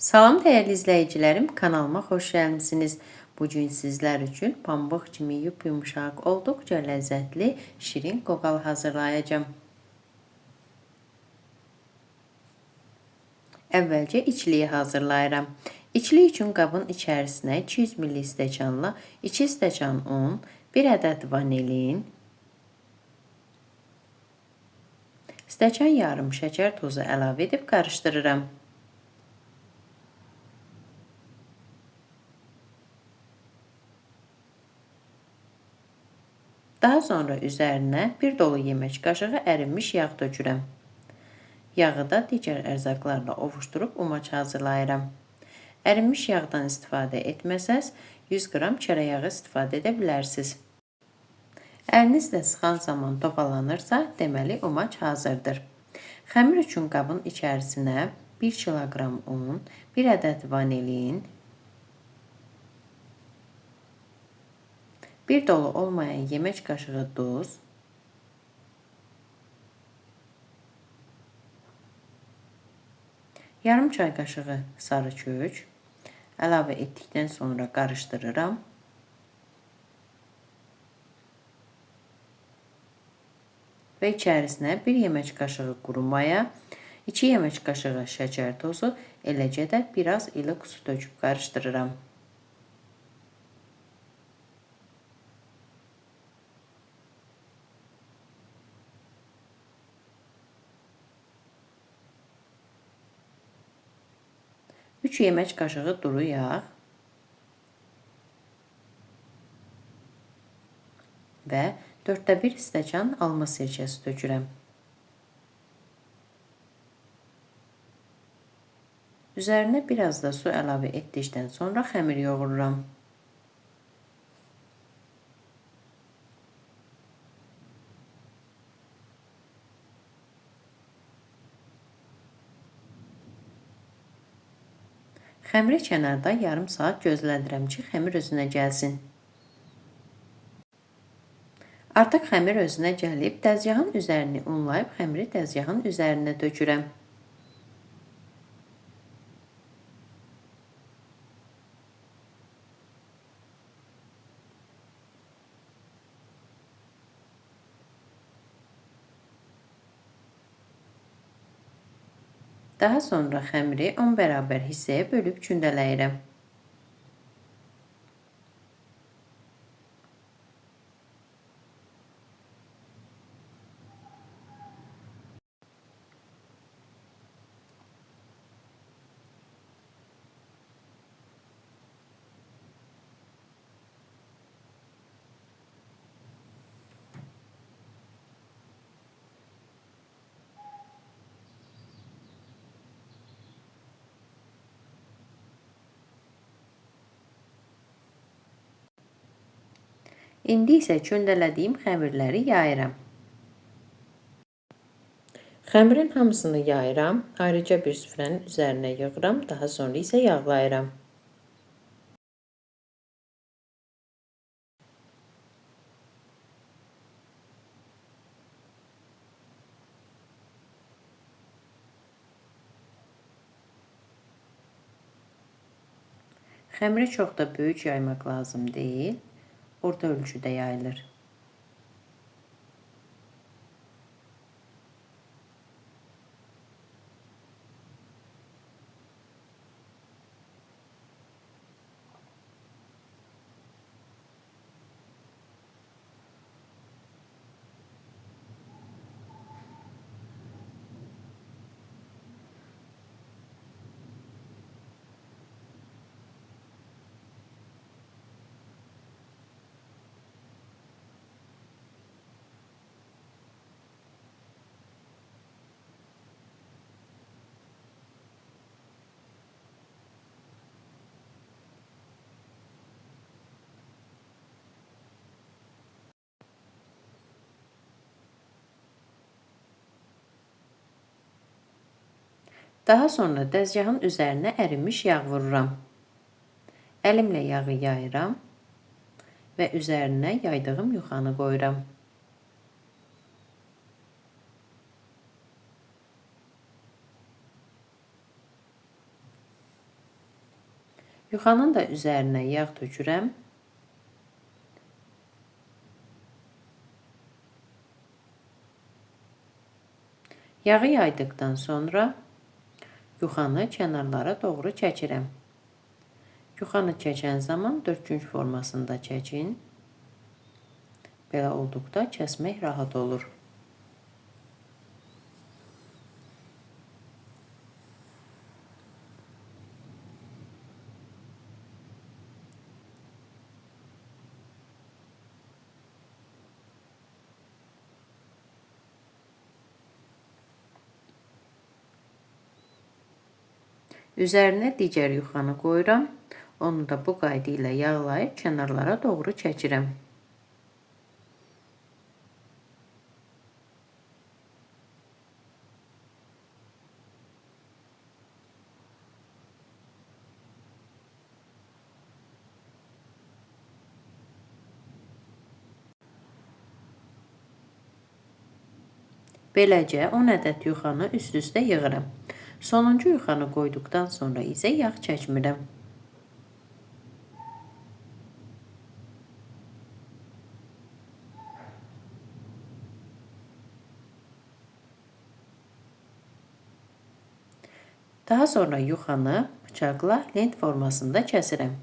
Salam değerli izleyicilerim, kanalıma hoş gəlmisiniz. Bugün sizler için pambıq kimi yumuşaq, olduqca lezzetli, şirin qoğal hazırlayacağım. Əvvəlcə içliyi hazırlayıram. İçlik üçün qabın içərisinə 200 ml stəkanla 2 stəkan un, 1 ədəd vanilin, stəkan yarım şəkər tozu əlavə edib qarışdırıram. Daha sonra üzərinə bir dolu yemək qaşığı ərinmiş yağ dökürəm. Yağı da digər ərzaqlarla ovuşdurub umaç hazırlayıram. Ərinmiş yağdan istifadə etməsəz, 100 qram çörək yağı istifadə edə bilərsiniz. Əlinizlə sıxan zaman topalanırsa, deməli umaç hazırdır. Xəmir üçün qabın içərisinə 1 kiloqram un, 1 ədəd vanilin, bir dolu olmayan yemək qaşığı duz, yarım çay qaşığı sarı kök əlavə etdikdən sonra qarışdırıram. Və içərisinə 1 yemək qaşığı quru maya, 2 yemək qaşığı şəkər tozu, eləcə də biraz ilıq su töküb qarışdırıram. Üç yemək qaşığı duru yağ və 1/4 stəkan alma sirkəsi tökürəm. Üzərinə biraz da su əlavə etdikdən sonra xəmir yoğururam. Xəmiri kənarda yarım saat gözlədirəm ki, xəmir özünə gəlsin. Artıq xəmir özünə gəlib, dəzgahın üzərini unlayıb xəmiri dəzgahın üzərinə tökürəm. Daha sonra xəmiri 10 bərabər hissəyə bölüb kündələyirəm. İndi isə köndələdiyim xəmirləri yayıram. Xəmirin hamısını yayıram, ayrıca bir süfrənin üzərinə yığıram, daha sonra isə yağlayıram. Xəmiri çox da böyük yaymaq lazım deyil, orta ölçüdə yayılır. Daha sonra dəzgahın üzərinə ərinmiş yağ vururam. Əlimlə yağı yayıram və üzərinə yaydığım yuxanı qoyuram. Yuxanın da üzərinə yağ tökürəm. Yağı yaydıqdan sonra yuxanı kənarlara doğru çəkirəm. Yuxanı çəkən zaman dörtgünc formasında çəkin. Belə olduqda kəsmək rahat olur. Üzərinə digər yuxanı qoyuram. Onu da bu qayda ilə yağlayıb kənarlara doğru çəkirəm. Beləcə 10 ədəd yuxanı üst-üstə yığıram. Sonuncu yuxanı qoyduqdan sonra isə yağ çəkmirəm. Daha sonra yuxanı bıçaqla lent formasında kəsirəm.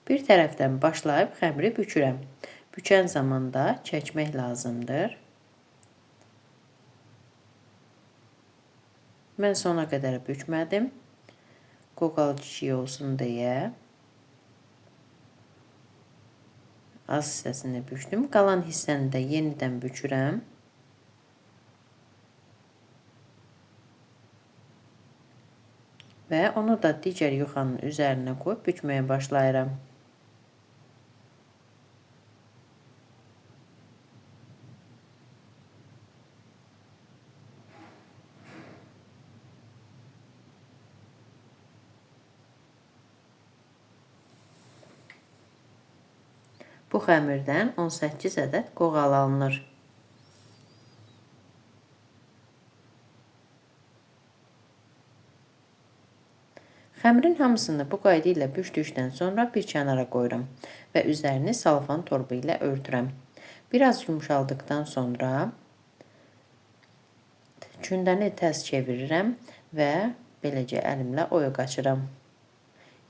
Bir tərəfdən başlayıb xəmiri bükürəm. Bükən zamanda çəkmək lazımdır. Mən sona qədər bükmədim. Qoqal kiçik olsun deyə az hissəsini bükdüm. Qalan hissəni də yenidən bükürəm. Və onu da digər yuxanın üzərinə qoyub bükməyə başlayıram. Bu xəmirdən 18 ədəd qoğal alınır. Xəmirin hamısını bu qayda ilə bükdükdən sonra bir kənara qoyuram və üzərini salfan torbu ilə örtürəm. Biraz yumşaldıqdan sonra kündəni tərs çevirirəm və beləcə əlimlə oya qaçıram.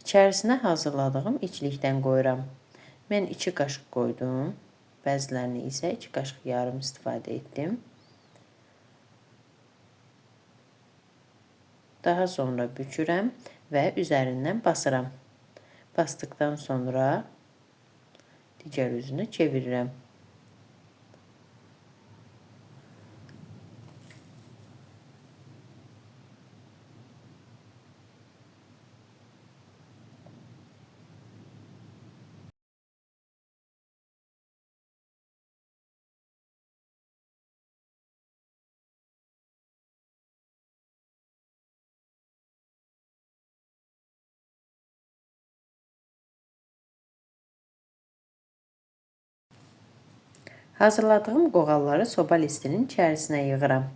İçərisinə hazırladığım içlikdən qoyuram. Mən 2 qaşıq qoydum. Bəzilərini isə 2 qaşıq yarım istifadə etdim. Daha sonra bükürəm və üzərindən basıram. Basdıqdan sonra digər üzünü çevirirəm. Hazırladığım qoğalları soba listinin içərisinə yığıram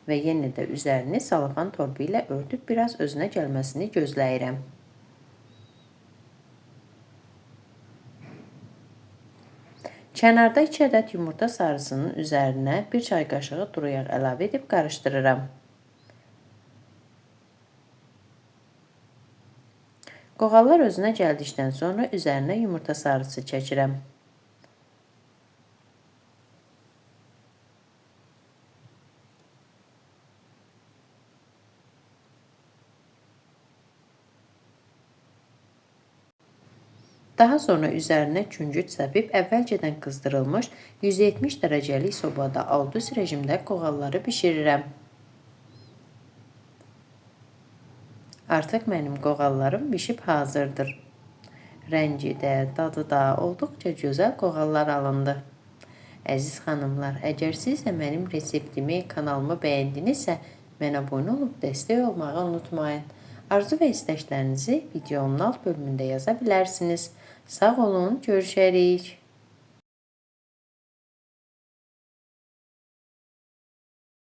və yenə də üzərini salafan torbu ilə örtüb biraz özünə gəlməsini gözləyirəm. Kənarda 2 ədəd yumurta sarısının üzərinə 1 çay qaşığı duru yağ əlavə edib qarışdırıram. Qoğallar özünə gəldikdən sonra üzərinə yumurta sarısı çəkirəm. Daha sonra üzərinə küncüt səpib əvvəlcədən qızdırılmış 170 dərəcəlik sobada alt-üst rejimdə qoğalları bişirirəm. Artıq mənim qoğallarım bişib hazırdır. Rəngi də, dadı da olduqca gözəl qoğallar alındı. Əziz xanımlar, əgər siz də mənim reseptimi, kanalımı bəyəndinizsə, mənə abunə olub dəstək olmağı unutmayın. Arzu və istəklərinizi videonun alt bölümündə yaza bilərsiniz. Sağ olun, görüşərik.